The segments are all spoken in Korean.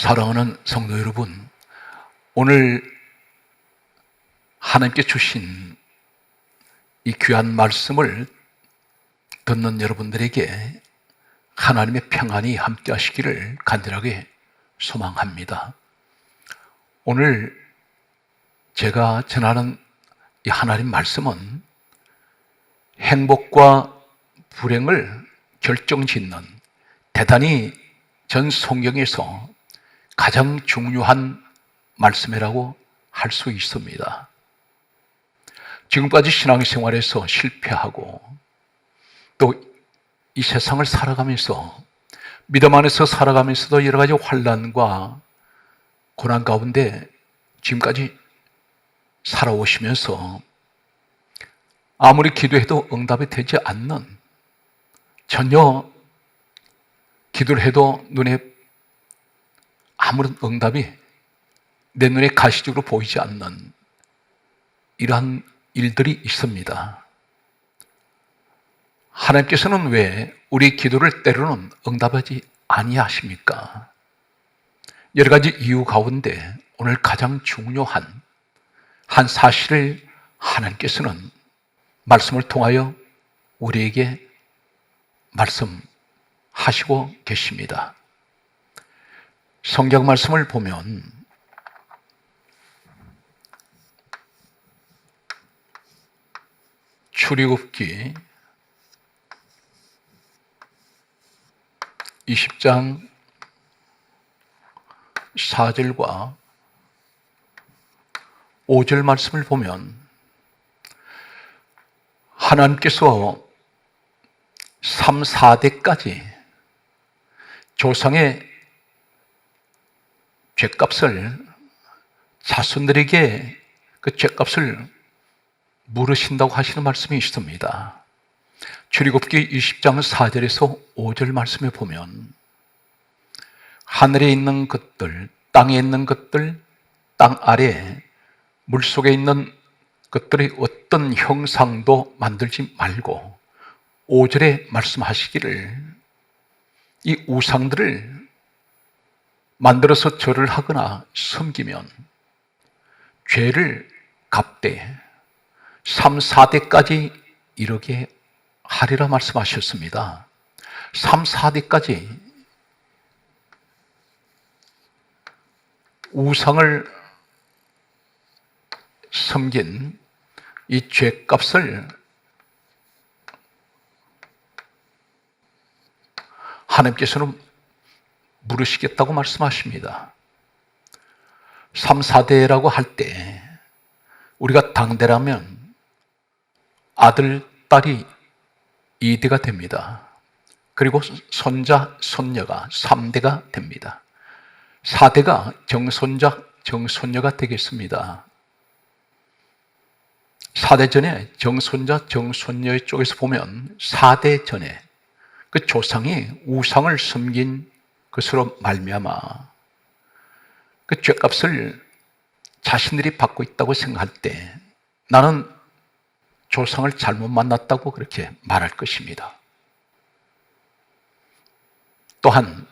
사랑하는 성도 여러분, 오늘 하나님께 주신 이 귀한 말씀을 듣는 여러분들에게 하나님의 평안이 함께 하시기를 간절하게 소망합니다. 오늘 제가 전하는 이 하나님 말씀은 행복과 불행을 결정짓는 대단히 전 성경에서 가장 중요한 말씀이라고 할 수 있습니다. 지금까지 신앙생활에서 실패하고 또 이 세상을 살아가면서 믿음 안에서 살아가면서도 여러 가지 환난과 고난 가운데 지금까지 살아오시면서 아무리 기도해도 응답이 되지 않는, 전혀 기도를 해도 눈에 아무런 응답이 내 눈에 가시적으로 보이지 않는 이러한 일들이 있습니다. 하나님께서는 왜 우리 기도를 때로는 응답하지 아니하십니까? 여러 가지 이유 가운데 오늘 가장 중요한 한 사실을 하나님께서는 말씀을 통하여 우리에게 말씀하시고 계십니다. 성경 말씀을 보면 출애굽기 20장 4절과 5절 말씀을 보면 하나님께서 3, 4대까지 조상의 죄값을 자손들에게 그 죄값을 물으신다고 하시는 말씀이 있습니다. 출애굽기 20장 4절에서 5절 말씀에 보면 하늘에 있는 것들, 땅에 있는 것들, 땅 아래 물속에 있는 것들의 어떤 형상도 만들지 말고 5절에 말씀하시기를 이 우상들을 만들어서 절을 하거나 섬기면 죄를 갚되 3, 4대까지 이르게 하리라 말씀하셨습니다. 3, 4대까지 우상을 섬긴 이 죄값을 하나님께서는 물으시겠다고 말씀하십니다. 3, 4대라고 할 때 우리가 당대라면 아들, 딸이 2대가 됩니다. 그리고 손자, 손녀가 3대가 됩니다. 4대가 정손자, 정손녀가 되겠습니다. 4대 전에 정손자, 정손녀 쪽에서 보면 4대 전에 그 조상이 우상을 섬긴 것으로 말미암아 그 죄값을 자신들이 받고 있다고 생각할 때 나는 조상을 잘못 만났다고 그렇게 말할 것입니다. 또한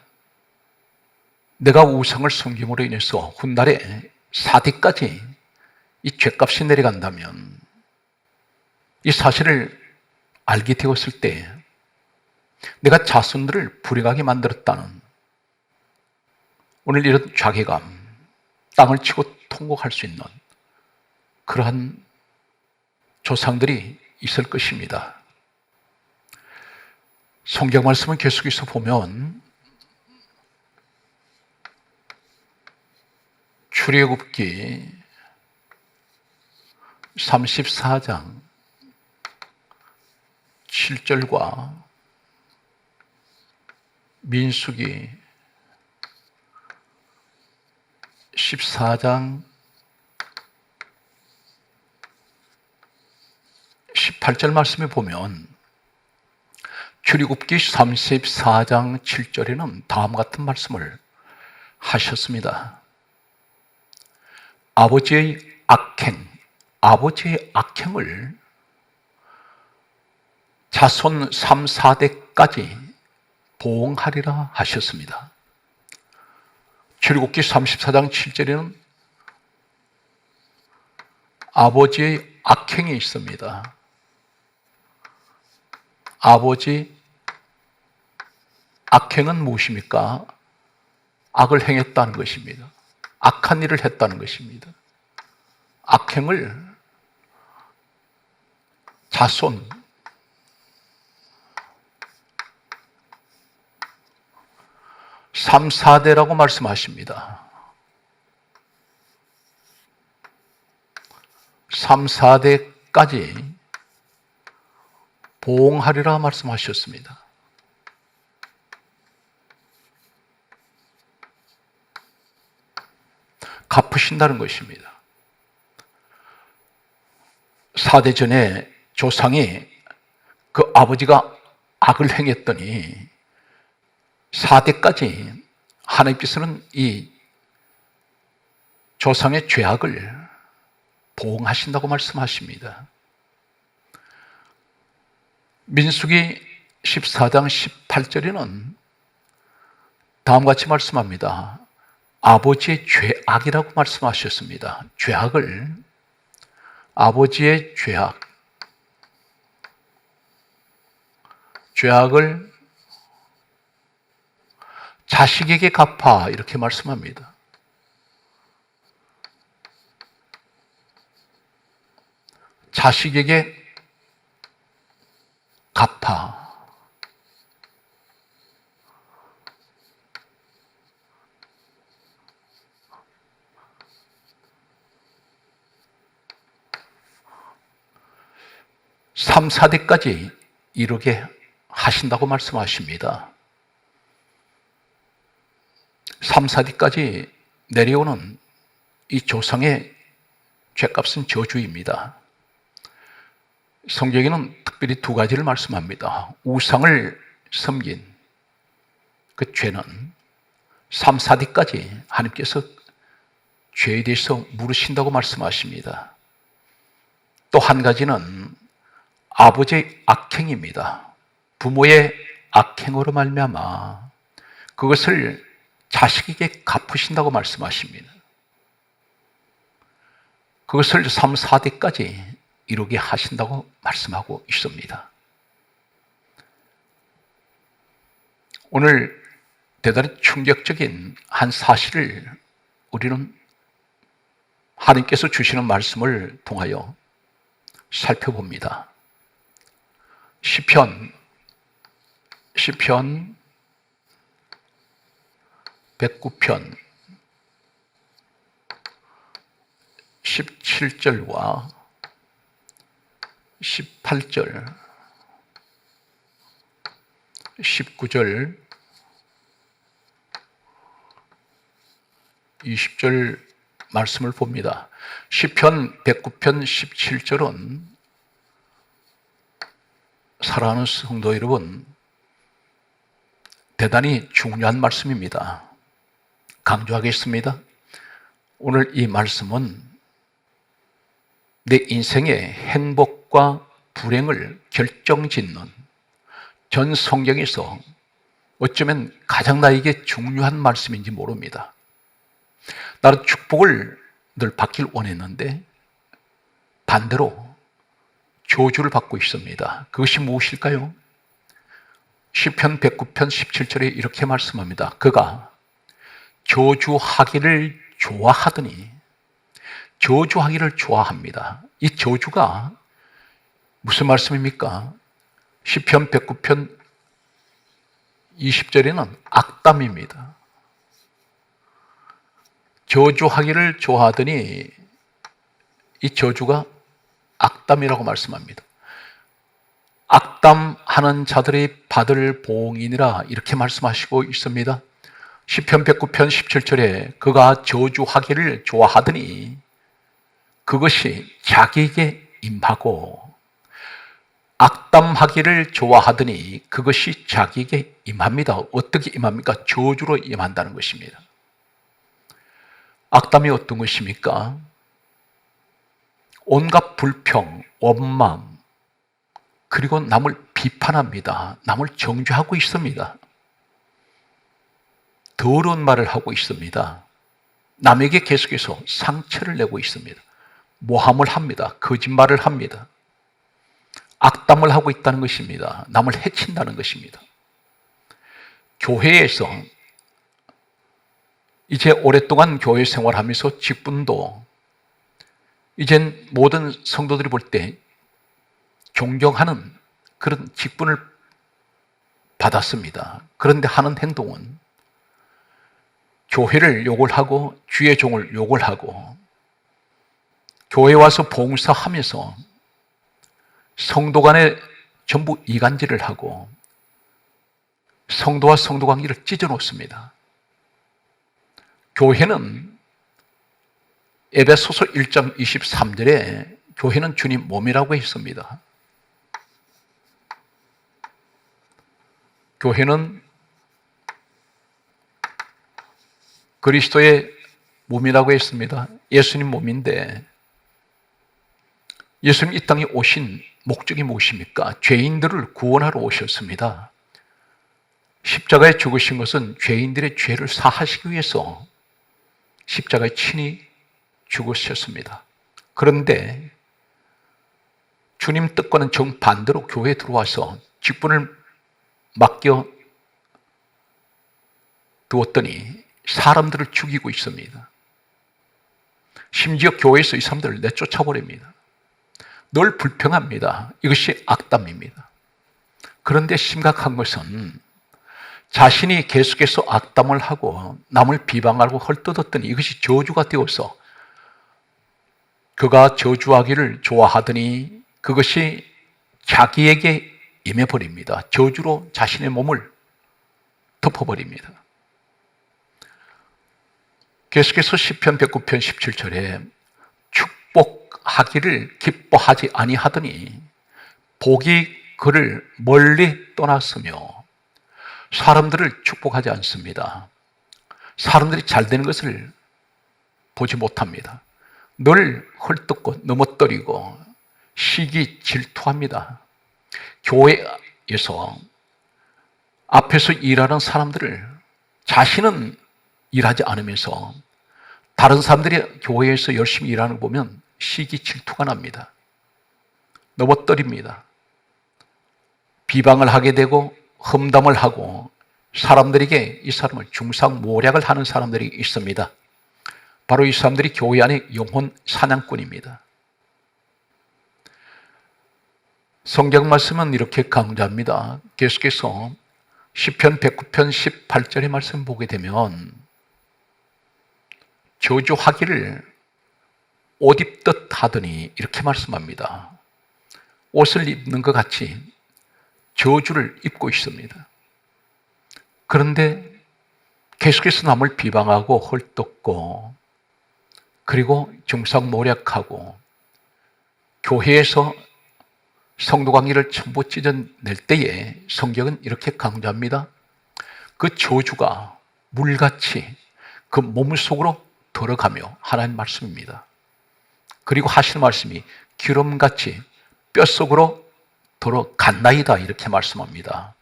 내가 우상을 섬김으로 인해서 훗날에 4대까지 이 죄값이 내려간다면 이 사실을 알게 되었을 때 내가 자손들을 불행하게 만들었다는 오늘 이런 자괴감, 땅을 치고 통곡할 수 있는 그러한 조상들이 있을 것입니다. 성경 말씀을 계속해서 보면 출애굽기 34장 7절과 민수기 14장 18절 말씀에 보면 출애굽기 34장 7절에는 다음과 같은 말씀을 하셨습니다. 아버지의 악행을 자손 3, 4대까지 보응하리라 하셨습니다. 출애굽기 34장 7절에는 아버지의 악행이 있습니다. 아버지 악행은 무엇입니까? 악을 행했다는 것입니다. 악한 일을 했다는 것입니다. 악행을 자손, 3, 4대라고 말씀하십니다. 3, 4대까지 보응하리라 말씀하셨습니다. 갚으신다는 것입니다. 4대 전에 조상이 그 아버지가 악을 행했더니 4대까지 하나님께서는 이 조상의 죄악을 보응하신다고 말씀하십니다. 민수기 14장 18절에는 다음과 같이 말씀합니다. 아버지의 죄악이라고 말씀하셨습니다. 죄악을, 아버지의 죄악을 자식에게 갚아, 이렇게 말씀합니다. 자식에게 갚아. 삼, 4대까지 이르게 하신다고 말씀하십니다. 3, 4대까지 내려오는 이 조상의 죄값은 저주입니다. 성경에는 특별히 두 가지를 말씀합니다. 우상을 섬긴 그 죄는 3, 4대까지 하나님께서 죄에 대해서 물으신다고 말씀하십니다. 또 한 가지는 아버지의 악행입니다. 부모의 악행으로 말미암아 그것을 자식에게 갚으신다고 말씀하십니다. 그것을 3, 4대까지 이루게 하신다고 말씀하고 있습니다. 오늘 대단히 충격적인 한 사실을 우리는 하나님께서 주시는 말씀을 통하여 살펴봅니다. 시편 109편 17절과 18절, 19절, 20절 말씀을 봅니다. 시편 109편 17절은 사랑하는 성도 여러분, 대단히 중요한 말씀입니다. 강조하겠습니다. 오늘 이 말씀은 내 인생의 행복과 불행을 결정짓는 전 성경에서 어쩌면 가장 나에게 중요한 말씀인지 모릅니다. 나는 축복을 늘 받길 원했는데 반대로 저주를 받고 있습니다. 그것이 무엇일까요? 시편 109편 17절에 이렇게 말씀합니다. 그가 저주하기를 좋아하더니, 저주하기를 좋아합니다. 이 저주가 무슨 말씀입니까? 시편 109편 20절에는 악담입니다. 저주하기를 좋아하더니 이 저주가 악담이라고 말씀합니다. 악담하는 자들이 받을 보응이니라, 이렇게 말씀하시고 있습니다. 시편 109편 17절에 그가 저주하기를 좋아하더니 그것이 자기에게 임하고, 악담하기를 좋아하더니 그것이 자기에게 임합니다. 어떻게 임합니까? 저주로 임한다는 것입니다. 악담이 어떤 것입니까? 온갖 불평, 원망, 그리고 남을 비판합니다. 남을 정죄하고 있습니다. 더러운 말을 하고 있습니다. 남에게 계속해서 상처를 내고 있습니다. 모함을 합니다. 거짓말을 합니다. 악담을 하고 있다는 것입니다. 남을 해친다는 것입니다. 교회에서 이제 오랫동안 교회 생활하면서 직분도 이젠 모든 성도들이 볼 때 존경하는 그런 직분을 받았습니다. 그런데 하는 행동은 교회를 욕을 하고 주의 종을 욕을 하고 교회 와서 봉사하면서 성도 간에 전부 이간질을 하고 성도와 성도 관계를 찢어 놓습니다. 교회는 에베소서 1장 23절에 교회는 주님 몸이라고 했습니다. 교회는 그리스도의 몸이라고 했습니다. 예수님 몸인데 예수님 이 땅에 오신 목적이 무엇입니까? 죄인들을 구원하러 오셨습니다. 십자가에 죽으신 것은 죄인들의 죄를 사하시기 위해서 십자가에 친히 죽으셨습니다. 그런데 주님 뜻과는 정반대로 교회에 들어와서 직분을 맡겨 두었더니 사람들을 죽이고 있습니다. 심지어 교회에서 이 사람들을 내쫓아버립니다. 늘 불평합니다. 이것이 악담입니다. 그런데 심각한 것은 자신이 계속해서 악담을 하고 남을 비방하고 헐뜯었더니 이것이 저주가 되어서 그가 저주하기를 좋아하더니 그것이 자기에게 임해버립니다. 저주로 자신의 몸을 덮어버립니다. 계속해서 시편 109편 17절에 축복하기를 기뻐하지 아니하더니 복이 그를 멀리 떠났으며 사람들을 축복하지 않습니다. 사람들이 잘 되는 것을 보지 못합니다. 늘 헐뜯고 넘어뜨리고 시기 질투합니다. 교회에서 앞에서 일하는 사람들을 자신은 일하지 않으면서 다른 사람들이 교회에서 열심히 일하는 거 보면 시기 질투가 납니다. 넘어뜨립니다. 비방을 하게 되고 험담을 하고 사람들에게 이 사람을 중상모략을 하는 사람들이 있습니다. 바로 이 사람들이 교회 안에 영혼 사냥꾼입니다. 성경 말씀은 이렇게 강조합니다. 계속해서 시편 109편 18절의 말씀 보게 되면 저주하기를 옷 입듯 하더니 이렇게 말씀합니다. 옷을 입는 것 같이 저주를 입고 있습니다. 그런데 계속해서 남을 비방하고 헐뜯고 그리고 중상모략하고 교회에서 성도 관계를 전부 찢어낼 때에 성경은 이렇게 강조합니다. 그 저주가 물같이 그 몸 속으로 들어가며 하나님 말씀입니다. 그리고 하시는 말씀이 기름같이 뼛속으로 들어갔나이다 이렇게 말씀합니다.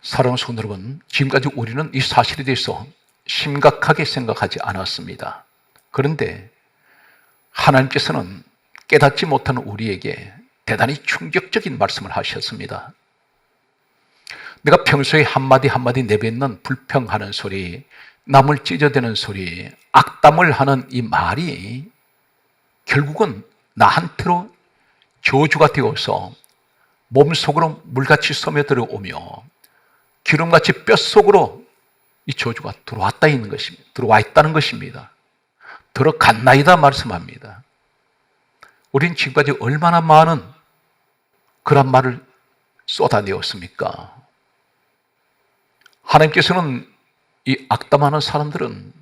사랑하는 성도 여러분, 지금까지 우리는 이 사실에 대해서 심각하게 생각하지 않았습니다. 그런데 하나님께서는 깨닫지 못하는 우리에게 대단히 충격적인 말씀을 하셨습니다. 내가 평소에 한마디 한마디 내뱉는 불평하는 소리, 남을 찢어대는 소리, 악담을 하는 이 말이 결국은 나한테로 저주가 되어서 몸속으로 물같이 스며들어오며 기름같이 뼛속으로 이 저주가 들어와 있다는 것입니다. 들어갔나이다 말씀합니다. 우린 지금까지 얼마나 많은 그런 말을 쏟아내었습니까? 하나님께서는 이 악담하는 사람들은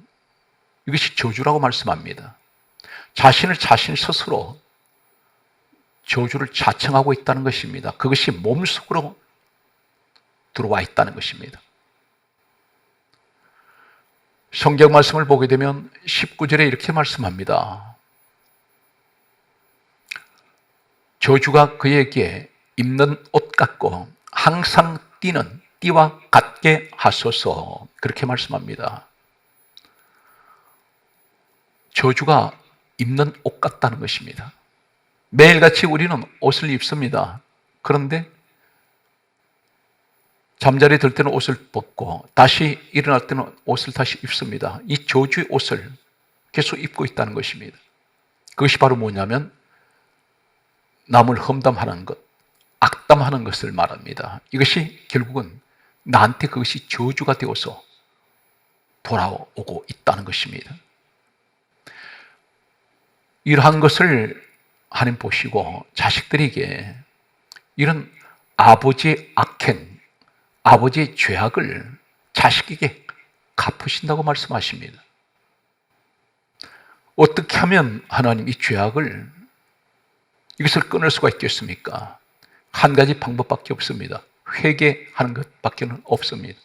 이것이 저주라고 말씀합니다. 자신 스스로 저주를 자청하고 있다는 것입니다. 그것이 몸속으로 들어와 있다는 것입니다. 성경 말씀을 보게 되면 19절에 이렇게 말씀합니다. 저주가 그에게 입는 옷 같고 항상 뛰는 띠와 같게 하소서. 그렇게 말씀합니다. 저주가 입는 옷 같다는 것입니다. 매일같이 우리는 옷을 입습니다. 그런데 잠자리에 들 때는 옷을 벗고 다시 일어날 때는 옷을 다시 입습니다. 이 저주의 옷을 계속 입고 있다는 것입니다. 그것이 바로 뭐냐면 남을 험담하는 것, 악담하는 것을 말합니다. 이것이 결국은 나한테 그것이 저주가 되어서 돌아오고 있다는 것입니다. 이러한 것을 하나님 보시고 자식들에게 이런 아버지의 악행, 아버지의 죄악을 자식에게 갚으신다고 말씀하십니다. 어떻게 하면 하나님 이 죄악을, 이것을 끊을 수가 있겠습니까? 한 가지 방법밖에 없습니다. 회개하는 것밖에 없습니다.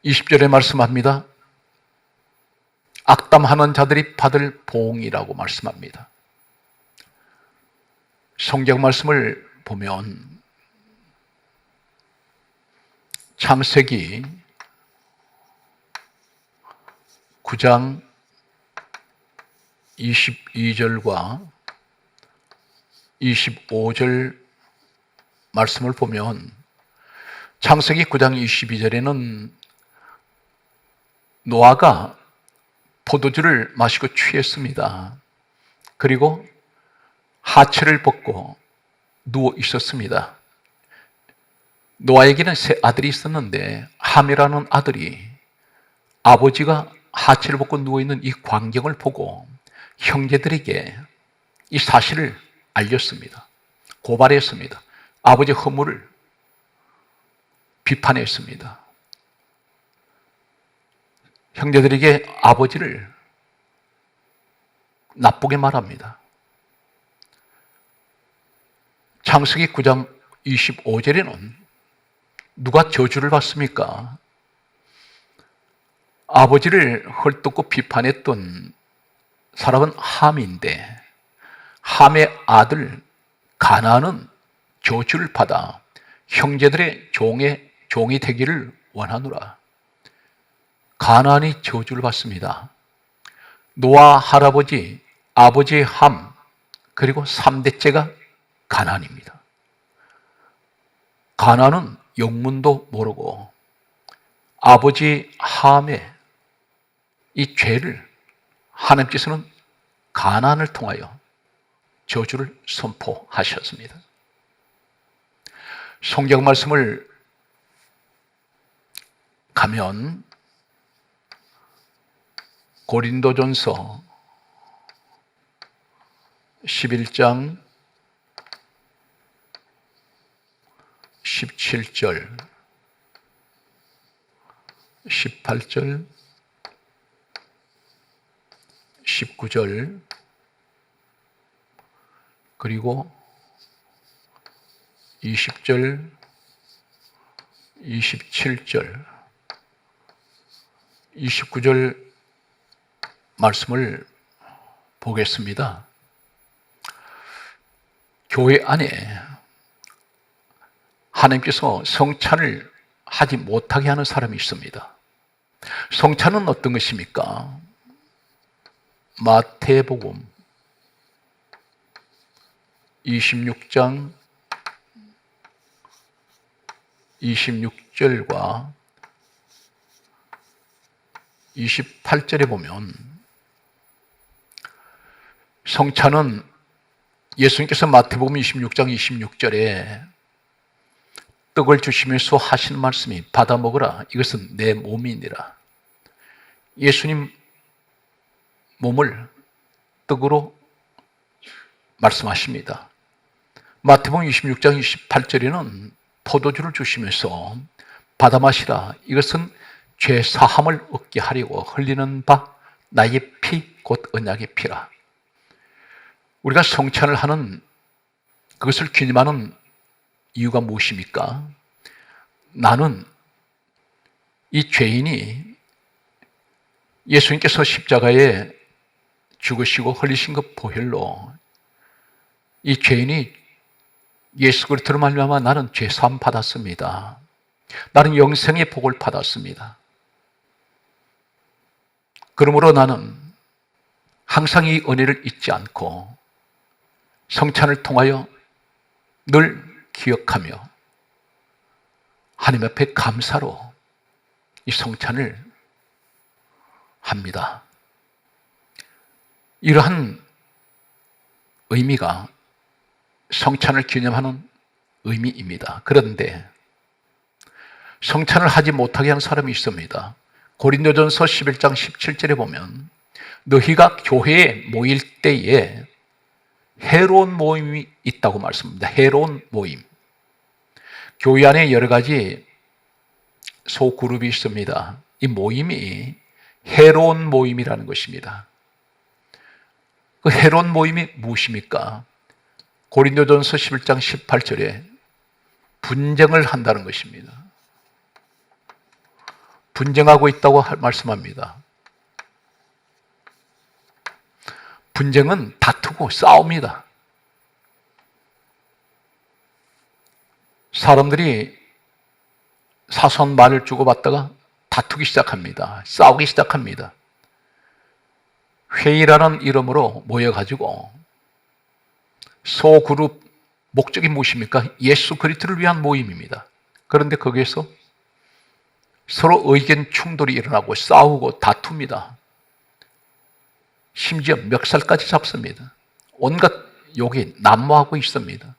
20절에 말씀합니다. 악담하는 자들이 받을 보응이라고 말씀합니다. 성경 말씀을 보면 창세기 9장 22절과 25절 말씀을 보면 창세기 9장 22절에는 노아가 포도주를 마시고 취했습니다. 그리고 하체를 벗고 누워 있었습니다. 노아에게는 세 아들이 있었는데 함이라는 아들이 아버지가 하체를 벗고 누워있는 이 광경을 보고 형제들에게 이 사실을 알렸습니다. 고발했습니다. 아버지의 허물을 비판했습니다. 형제들에게 아버지를 나쁘게 말합니다. 창세기 9장 25절에는 누가 저주를 받습니까? 아버지를 헐뜯고 비판했던 사람은 함인데 함의 아들 가나안은 저주를 받아 형제들의 종이 되기를 원하노라. 가나안이 저주를 받습니다. 노아 할아버지, 아버지의 함, 그리고 3대째가 가나안입니다. 가나안은 영문도 모르고 아버지 함의 이 죄를 하나님께서는 가나안을 통하여 저주를 선포하셨습니다. 성경 말씀을 가면 고린도전서 11장 17절, 18절, 19절, 그리고 20절, 27절, 29절 말씀을 보겠습니다. 교회 안에 하나님께서 성찬을 하지 못하게 하는 사람이 있습니다. 성찬은 어떤 것입니까? 마태복음 26장 26절과 28절에 보면 성찬은 예수님께서 마태복음 26장 26절에 떡을 주시면서 하시는 말씀이 받아 먹으라, 이것은 내 몸이니라. 예수님 몸을 떡으로 말씀하십니다. 마태복음 26장 28절에는 포도주를 주시면서 받아 마시라, 이것은 죄 사함을 얻게 하려고 흘리는 바 나의 피 곧 언약의 피라. 우리가 성찬을 하는 그것을 기념하는 이유가 무엇입니까? 나는 이 죄인이 예수님께서 십자가에 죽으시고 흘리신 것 보혈로 이 죄인이 예수 그리스도로 말미암아 나는 죄 사함 받았습니다. 나는 영생의 복을 받았습니다. 그러므로 나는 항상 이 은혜를 잊지 않고 성찬을 통하여 늘 기억하며 하나님 앞에 감사로 이 성찬을 합니다. 이러한 의미가 성찬을 기념하는 의미입니다. 그런데 성찬을 하지 못하게 한 사람이 있습니다. 고린도전서 11장 17절에 보면 너희가 교회에 모일 때에 해로운 모임이 있다고 말씀합니다. 해로운 모임. 교회 안에 여러 가지 소그룹이 있습니다. 이 모임이 해로운 모임이라는 것입니다. 그 해로운 모임이 무엇입니까? 고린도전서 11장 18절에 분쟁을 한다는 것입니다. 분쟁하고 있다고 말씀합니다. 분쟁은 다투고 싸웁니다. 사람들이 사소한 말을 주고받다가 다투기 시작합니다. 싸우기 시작합니다. 회의라는 이름으로 모여가지고 소그룹 목적이 무엇입니까? 예수 그리스도를 위한 모임입니다. 그런데 거기에서 서로 의견 충돌이 일어나고 싸우고 다툽니다. 심지어 멱살까지 잡습니다. 온갖 욕이 난무하고 있습니다.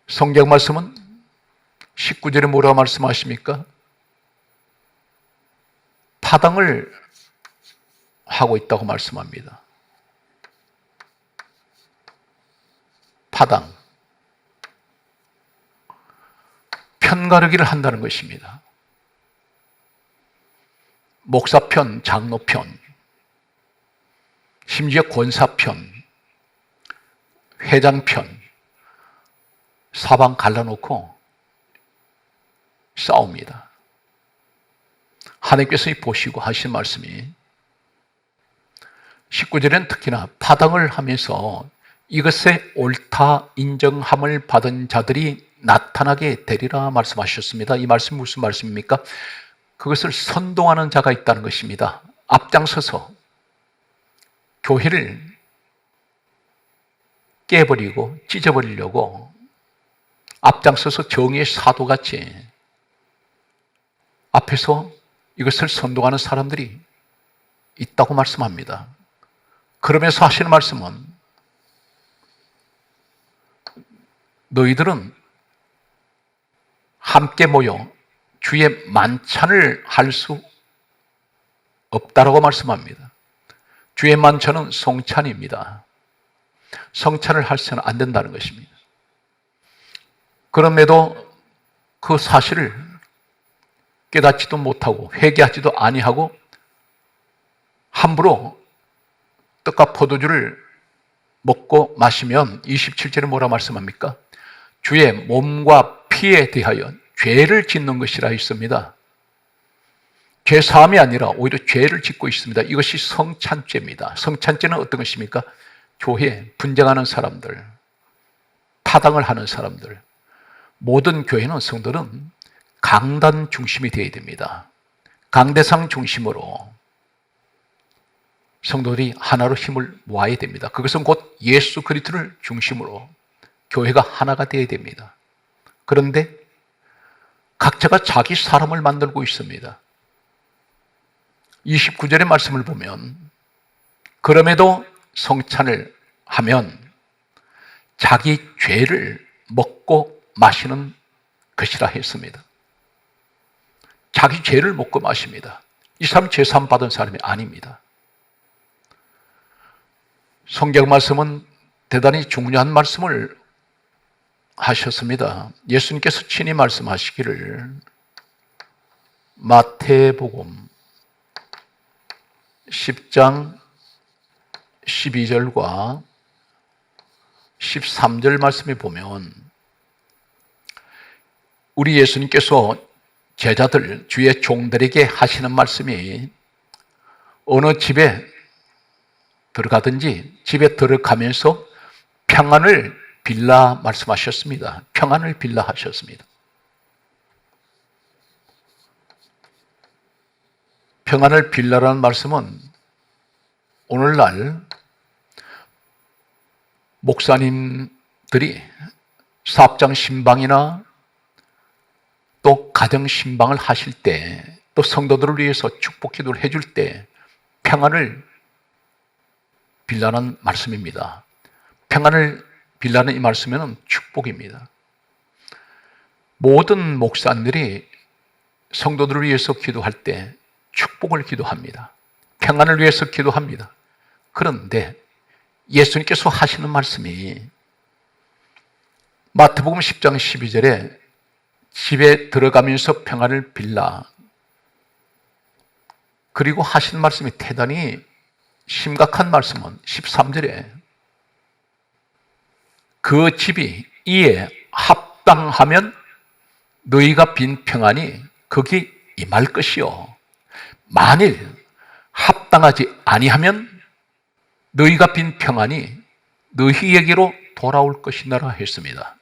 성경 말씀은 19절에 뭐라고 말씀하십니까? 파당을 하고 있다고 말씀합니다. 파당. 편가르기를 한다는 것입니다. 목사편, 장로편, 심지어 권사편, 회장편, 사방 갈라놓고 싸웁니다. 하나님께서 보시고 하신 말씀이 19절에는 특히나 파당을 하면서 이것에 옳다 인정함을 받은 자들이 나타나게 되리라 말씀하셨습니다. 이 말씀이 무슨 말씀입니까? 그것을 선동하는 자가 있다는 것입니다. 앞장서서 교회를 깨버리고 찢어버리려고 앞장서서 정의의 사도같이 앞에서 이것을 선동하는 사람들이 있다고 말씀합니다. 그러면서 하시는 말씀은 너희들은 함께 모여 주의 만찬을 할 수 없다라고 말씀합니다. 주의 만찬은 성찬입니다. 성찬을 해서는 안 된다는 것입니다. 그럼에도 그 사실을 깨닫지도 못하고 회개하지도 아니하고 함부로 떡과 포도주를 먹고 마시면 27절에 뭐라 말씀합니까? 주의 몸과 피에 대하여 죄를 짓는 것이라 했습니다. 죄 사함이 아니라 오히려 죄를 짓고 있습니다. 이것이 성찬죄입니다. 성찬죄는 어떤 것입니까? 교회 분쟁하는 사람들, 파당을 하는 사람들, 모든 교회는 성도는 강단 중심이 되어야 됩니다. 강대상 중심으로 성도들이 하나로 힘을 모아야 됩니다. 그것은 곧 예수 그리스도를 중심으로 교회가 하나가 되어야 됩니다. 그런데 각자가 자기 사람을 만들고 있습니다. 29절의 말씀을 보면 그럼에도 성찬을 하면 자기 죄를 먹고 마시는 것이라 했습니다. 자기 죄를 먹고 마십니다. 이 사람 죄 사함 받은 사람이 아닙니다. 성경 말씀은 대단히 중요한 말씀을 하셨습니다. 예수님께서 친히 말씀하시기를 마태복음 10장 12절과 13절 말씀에 보면 우리 예수님께서 제자들, 주의 종들에게 하시는 말씀이 어느 집에 들어가든지 집에 들어가면서 평안을 빌라 말씀하셨습니다. 평안을 빌라 하셨습니다. 평안을 빌라라는 말씀은 오늘날 목사님들이 사업장 신방이나 또 가정 신방을 하실 때, 또 성도들을 위해서 축복 기도를 해줄 때 평안을 빌라는 말씀입니다. 평안을 빌라는 이 말씀에는 축복입니다. 모든 목사님들이 성도들을 위해서 기도할 때 축복을 기도합니다. 평안을 위해서 기도합니다. 그런데 예수님께서 하시는 말씀이 마태복음 10장 12절에 집에 들어가면서 평안을 빌라, 그리고 하시는 말씀이 대단히 심각한 말씀은 13절에 그 집이 이에 합당하면 너희가 빈 평안이 거기 임할 것이요, 만일 합당하지 아니하면 너희가 빈 평안이 너희에게로 돌아올 것이니라 했습니다.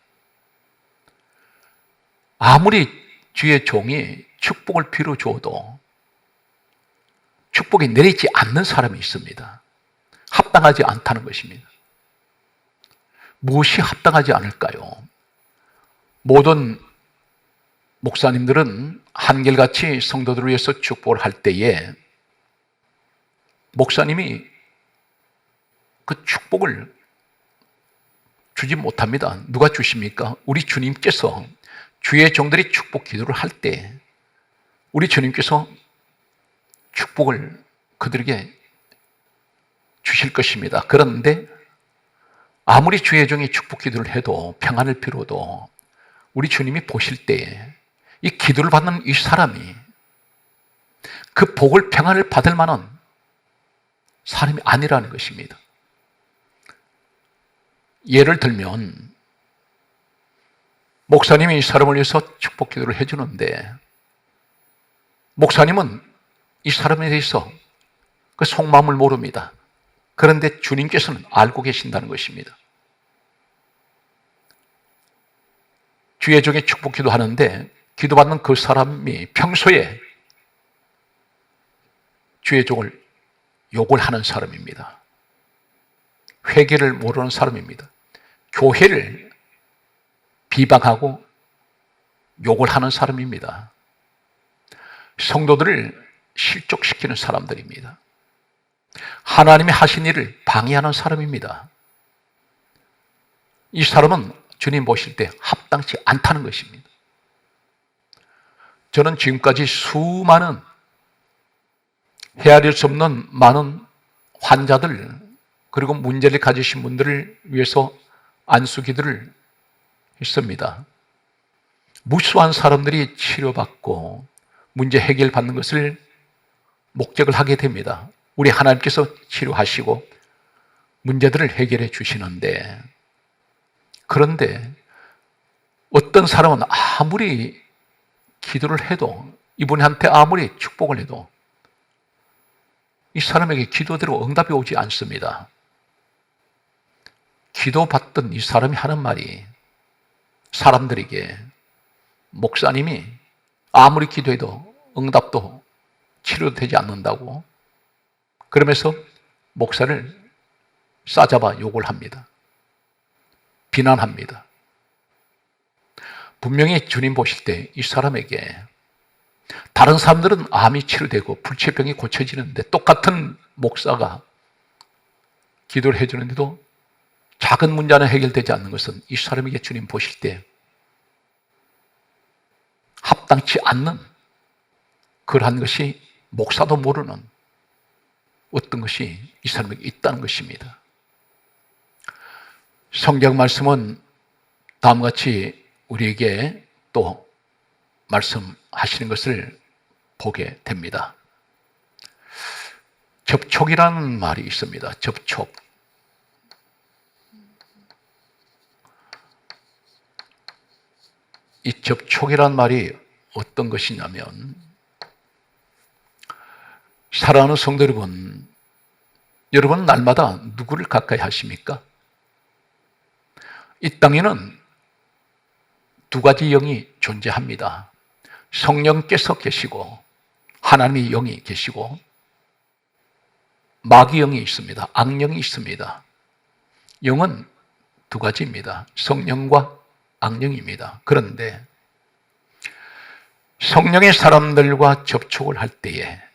아무리 주의 종이 축복을 빌어줘도 축복이 내리지 않는 사람이 있습니다. 합당하지 않다는 것입니다. 무엇이 합당하지 않을까요? 모든 목사님들은 한결같이 성도들을 위해서 축복을 할 때에 목사님이 그 축복을 주지 못합니다. 누가 주십니까? 우리 주님께서 주의 종들이 축복 기도를 할 때 우리 주님께서 축복을 그들에게 주실 것입니다. 그런데 아무리 주의 종이 축복 기도를 해도, 평안을 빌어도 우리 주님이 보실 때에 이 기도를 받는 이 사람이 그 복을, 평안을 받을 만한 사람이 아니라는 것입니다. 예를 들면 목사님이 이 사람을 위해서 축복 기도를 해주는데 목사님은 이 사람에 대해서 그 속마음을 모릅니다. 그런데 주님께서는 알고 계신다는 것입니다. 주의 종이 축복 기도하는데 기도받는 그 사람이 평소에 주의 종을 욕을 하는 사람입니다. 회개를 모르는 사람입니다. 교회를 비방하고 욕을 하는 사람입니다. 성도들을 실족시키는 사람들입니다. 하나님이 하신 일을 방해하는 사람입니다. 이 사람은 주님 보실 때 합당치 않다는 것입니다. 저는 지금까지 수많은 헤아릴 수 없는 많은 환자들, 그리고 문제를 가지신 분들을 위해서 안수기도를 했습니다. 무수한 사람들이 치료받고 문제 해결받는 것을 목적을 하게 됩니다. 우리 하나님께서 치료하시고 문제들을 해결해 주시는데, 그런데 어떤 사람은 아무리 기도를 해도, 이분한테 아무리 축복을 해도 이 사람에게 기도대로 응답이 오지 않습니다. 기도받던 이 사람이 하는 말이 사람들에게 목사님이 아무리 기도해도 응답도 치료도 되지 않는다고, 그러면서 목사를 싸잡아 욕을 합니다. 비난합니다. 분명히 주님 보실 때 이 사람에게, 다른 사람들은 암이 치료되고 불치병이 고쳐지는데 똑같은 목사가 기도를 해주는데도 작은 문제는 해결되지 않는 것은 이 사람에게 주님 보실 때 합당치 않는 그러한 것이 목사도 모르는 어떤 것이 이 사람에게 있다는 것입니다. 성경 말씀은 다음과 같이 우리에게 또 말씀하시는 것을 보게 됩니다. 접촉이라는 말이 있습니다. 접촉. 이 접촉이란 말이 어떤 것이냐면, 사랑하는 성도 여러분, 여러분 날마다 누구를 가까이 하십니까? 이 땅에는 두 가지 영이 존재합니다. 성령께서 계시고 하나님의 영이 계시고 마귀 영이 있습니다. 악령이 있습니다. 영은 두 가지입니다. 성령과 악령입니다. 그런데 성령의 사람들과 접촉을 할 때에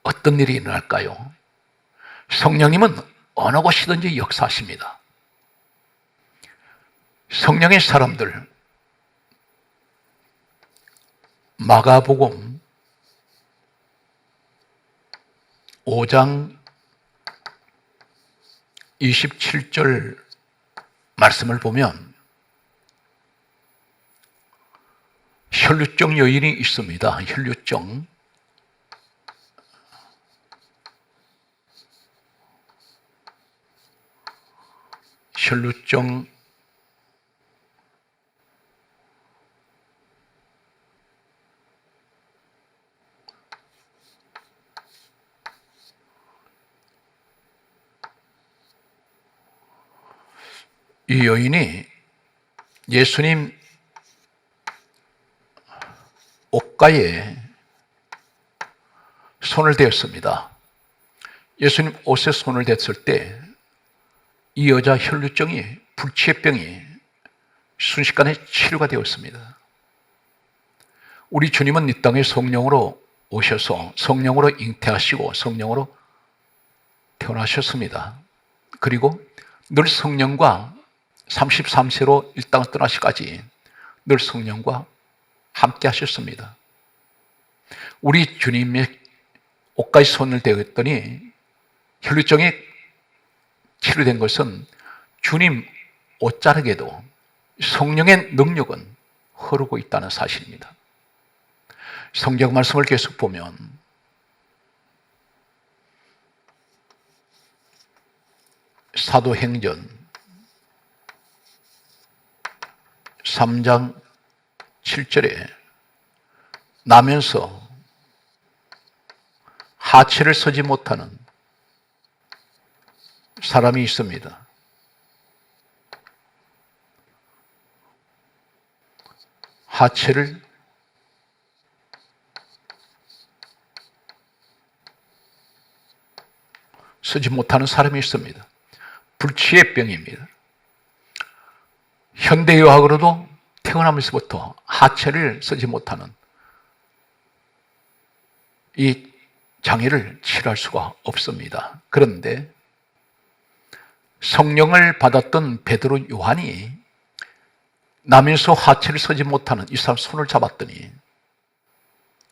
어떤 일이 일어날까요? 성령님은 어느 곳이든지 역사하십니다. 성령의 사람들, 마가복음 5장 27절 말씀을 보면 혈루증 여인이 있습니다. 혈루증. 이 여인이 예수님 옷가에 손을 대었습니다. 예수님 옷에 손을 댔을 때 이 여자 혈루증이, 불치병이 순식간에 치료가 되었습니다. 우리 주님은 이 땅에 성령으로 오셔서 성령으로 잉태하시고 성령으로 태어나셨습니다. 그리고 늘 성령과 33세로 이 땅을 떠나시까지 늘 성령과 함께 하셨습니다. 우리 주님의 옷가에 손을 대었더니 혈루증이 치료된 것은 주님 옷자락에도 성령의 능력은 흐르고 있다는 사실입니다. 성경 말씀을 계속 보면 사도행전 3장 7절에 나면서 하체를 서지 못하는 사람이 있습니다. 하체를 서지 못하는 사람이 있습니다. 불치의 병입니다. 현대의학으로도 태어나면서부터 하체를 서지 못하는 이 장애를 치료할 수가 없습니다. 그런데 성령을 받았던 베드로 요한이 나면서 하체를 서지 못하는 이 사람 손을 잡았더니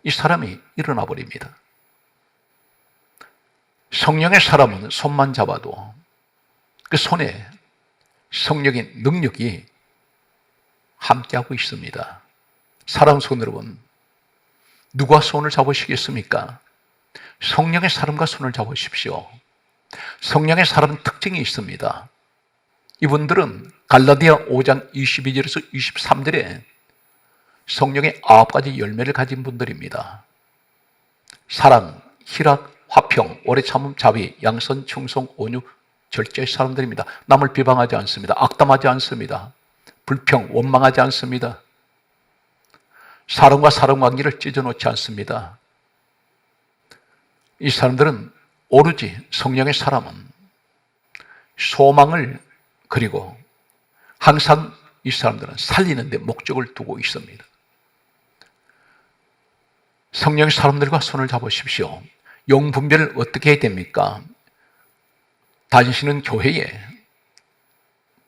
이 사람이 일어나 버립니다. 성령의 사람은 손만 잡아도 그 손에 성령의 능력이 함께하고 있습니다. 사람 손 여러분, 누가 손을 잡으시겠습니까? 성령의 사람과 손을 잡으십시오. 성령의 사람은 특징이 있습니다. 이분들은 갈라디아 5장 22절에서 23절에 성령의 9가지 열매를 가진 분들입니다. 사랑, 희락, 화평, 오래 참음, 자비, 양선, 충성, 온유, 절제의 사람들입니다. 남을 비방하지 않습니다. 악담하지 않습니다. 불평, 원망하지 않습니다. 사람과 사람 관계를 찢어놓지 않습니다. 이 사람들은 오로지 성령의 사람은 소망을, 그리고 항상 이 사람들은 살리는 데 목적을 두고 있습니다. 성령의 사람들과 손을 잡으십시오. 영분별을 어떻게 해야 됩니까? 다니시는 교회에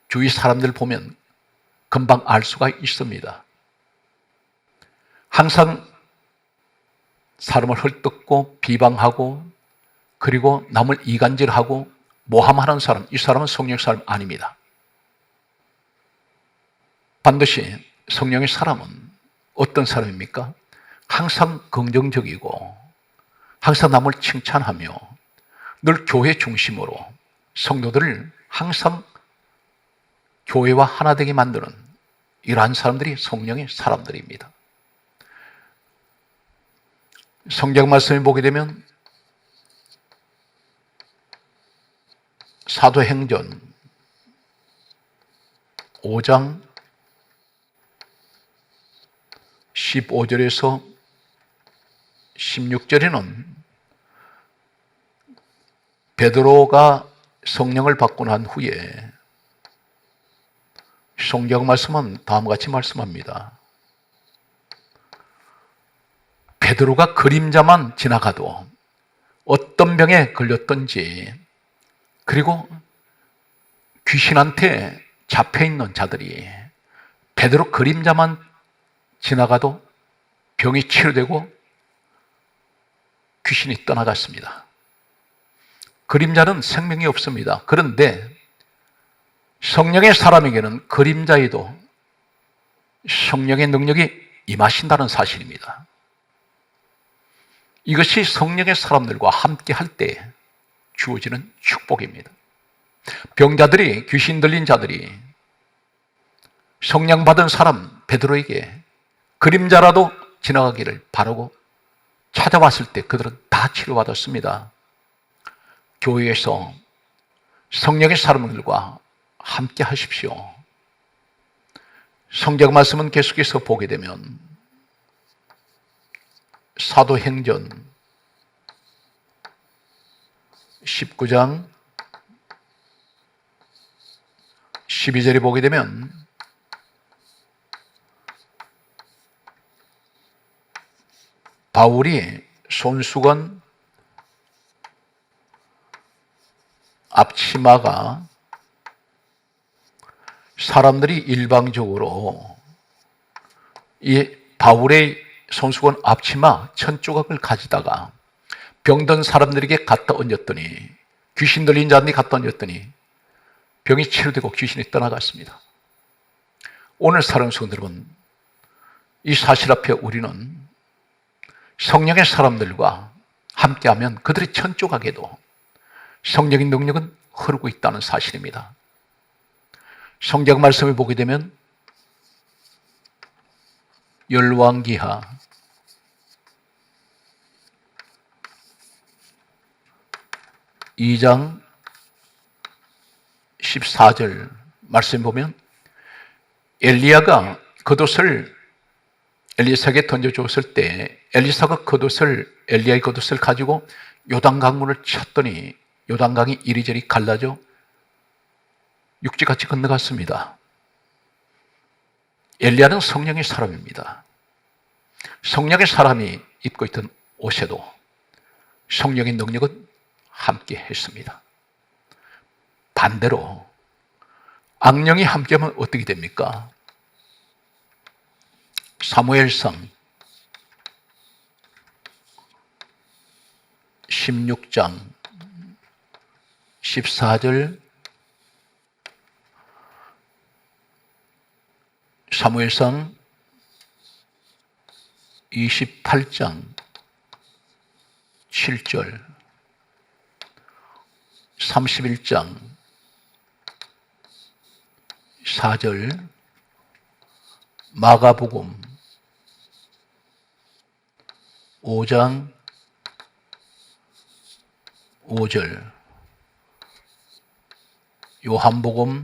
주위 사람들 보면 금방 알 수가 있습니다. 항상 사람을 헐뜯고 비방하고 그리고 남을 이간질하고 모함하는 사람, 이 사람은 성령의 사람 아닙니다. 반드시 성령의 사람은 어떤 사람입니까? 항상 긍정적이고 항상 남을 칭찬하며 늘 교회 중심으로 성도들을 항상 교회와 하나 되게 만드는 이러한 사람들이 성령의 사람들입니다. 성경 말씀을 보게 되면 사도행전 5장 15절에서 16절에는 베드로가 성령을 받고 난 후에 성경 말씀은 다음과 같이 말씀합니다. 베드로가 그림자만 지나가도 어떤 병에 걸렸던지, 그리고 귀신한테 잡혀있는 자들이 베드로 그림자만 지나가도 병이 치료되고 귀신이 떠나갔습니다. 그림자는 생명이 없습니다. 그런데 성령의 사람에게는 그림자에도 성령의 능력이 임하신다는 사실입니다. 이것이 성령의 사람들과 함께 할 때 주어지는 축복입니다. 병자들이, 귀신 들린 자들이 성령 받은 사람 베드로에게 그림자라도 지나가기를 바라고 찾아왔을 때 그들은 다 치료받았습니다. 교회에서 성령의 사람들과 함께 하십시오. 성경 말씀은 계속해서 보게 되면 사도행전 19장 12절에 보게 되면 바울이 손수건 앞치마가 사람들이 일방적으로 이 바울의 손수건 앞치마 1000조각을 가지다가 병든 사람들에게 갖다 얹었더니, 귀신 들린 자들이 갖다 얹었더니 병이 치료되고 귀신이 떠나갔습니다. 오늘 사랑하는 성도 여러분, 이 사실 앞에 우리는 성령의 사람들과 함께하면 그들의 1000조각에도 성령의 능력은 흐르고 있다는 사실입니다. 성경 말씀을 보게 되면 열왕기하 2장 14절 말씀 보면 엘리야가 겉옷을 엘리사에게 던져주었을 때 엘리사가 엘리야의 겉옷을 가지고 요단강물을 쳤더니 요단강이 이리저리 갈라져 육지같이 건너갔습니다. 엘리야는 성령의 사람입니다. 성령의 사람이 입고 있던 옷에도 성령의 능력은 함께 했습니다. 반대로 악령이 함께하면 어떻게 됩니까? 사무엘상 16장 14절, 사무엘상 28장 7절, 31장 4절, 마가복음 5장 5절, 요한복음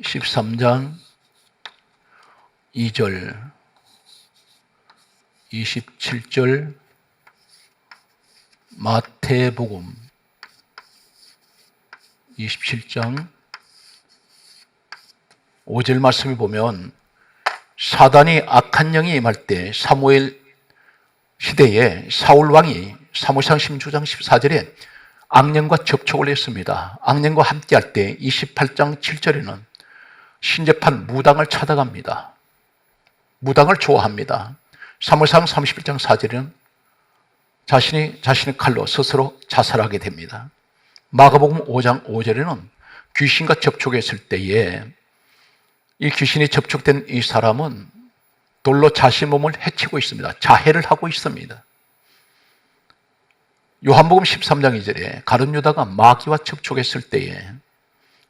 13장 2절, 27절, 마태복음 27장 5절 말씀을 보면 사단이 악한 영이 임할 때 사무엘 시대에 사울 왕이 사무엘상 16장 14절에 악령과 접촉을 했습니다. 악령과 함께할 때 28장 7절에는 신접한 무당을 찾아갑니다. 무당을 좋아합니다. 사무엘상 31장 4절에는 자신의 칼로 스스로 자살하게 됩니다. 마가복음 5장 5절에는 귀신과 접촉했을 때에 이 귀신이 접촉된 이 사람은 돌로 자신 몸을 해치고 있습니다. 자해를 하고 있습니다. 요한복음 13장 2절에 가룟 유다가 마귀와 접촉했을 때에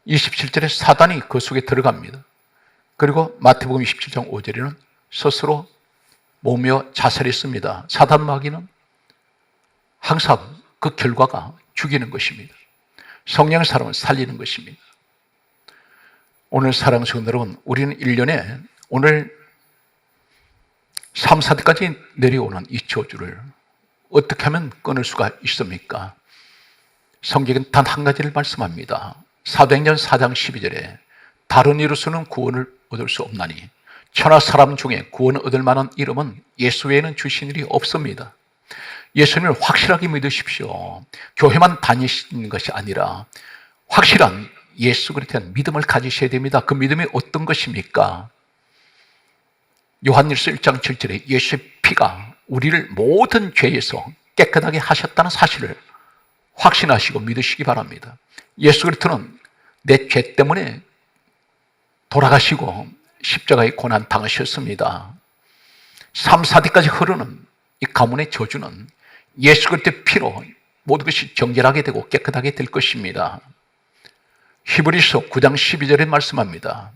27절에 사단이 그 속에 들어갑니다. 그리고 마태복음 27장 5절에는 스스로 몸며 자살했습니다. 사단 마귀는 항상 그 결과가 죽이는 것입니다. 성령의 사람을 살리는 것입니다. 오늘 사랑하는 성도 여러분, 우리는 1년에 오늘 3, 4대까지 내려오는 이 저주를 어떻게 하면 끊을 수가 있습니까? 성경은 단 한 가지를 말씀합니다. 사도행전 4장 12절에 다른 이로서는 구원을 얻을 수 없나니 천하 사람 중에 구원을 얻을 만한 이름은 예수 외에는 주신 일이 없습니다. 예수님을 확실하게 믿으십시오. 교회만 다니시는 것이 아니라 확실한 예수 그리스도에 대한 믿음을 가지셔야 됩니다. 그 믿음이 어떤 것입니까? 요한일서 1장 7절에 예수의 피가 우리를 모든 죄에서 깨끗하게 하셨다는 사실을 확신하시고 믿으시기 바랍니다. 예수 그리스도는 내 죄 때문에 돌아가시고 십자가의 고난 당하셨습니다. 3, 4대까지 흐르는 이 가문의 저주는 예수 그리스도의 피로 모든 것이 정결하게 되고 깨끗하게 될 것입니다. 히브리서 9장 12절에 말씀합니다.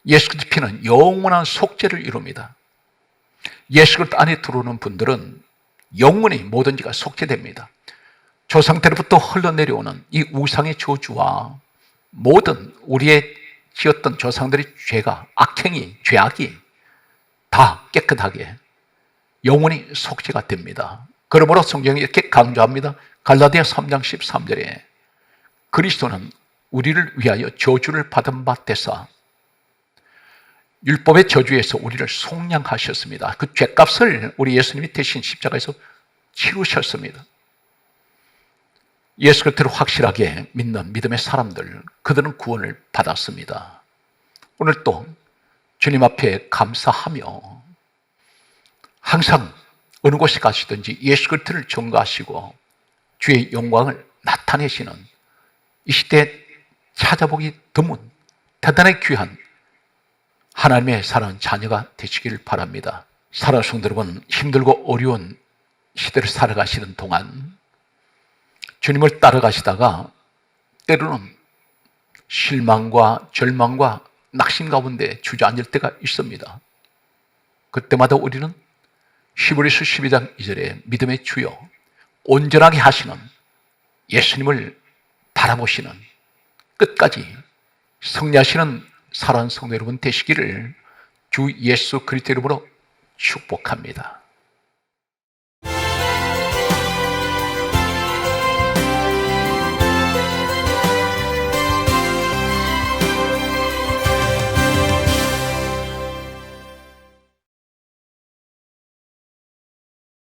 예수 그리스도의 피는 영원한 속죄를 이룹니다. 예수 그리스도 안에 들어오는 분들은 영원히 모든 죄가 속죄됩니다. 조상 때로부터 흘러내려오는 이 우상의 저주와 모든 우리의 지었던 조상들의 죄가, 악행이, 죄악이 다 깨끗하게 영원히 속죄가 됩니다. 그러므로 성경이 이렇게 강조합니다. 갈라디아 3장 13절에 그리스도는 우리를 위하여 저주를 받은 바 되사 율법의 저주에서 우리를 속량하셨습니다. 그 죄값을 우리 예수님이 대신 십자가에서 치르셨습니다. 예수 그리스도를 확실하게 믿는 믿음의 사람들, 그들은 구원을 받았습니다. 오늘 또 주님 앞에 감사하며 항상 어느 곳에 가시든지 예수 그리스도를 전가하시고 주의 영광을 나타내시는 이 시대에 찾아보기 드문 대단히 귀한 하나님의 사랑하는 자녀가 되시길 바랍니다. 사랑하는 성도 여러분, 힘들고 어려운 시대를 살아가시는 동안 주님을 따라가시다가 때로는 실망과 절망과 낙심 가운데 주저앉을 때가 있습니다. 그때마다 우리는 히브리서 12장 2절에 믿음의 주여 온전하게 하시는 예수님을 바라보시는 끝까지 승리하시는 사랑하는 성도 여러분 되시기를 주 예수 그리스도 이름으로 축복합니다.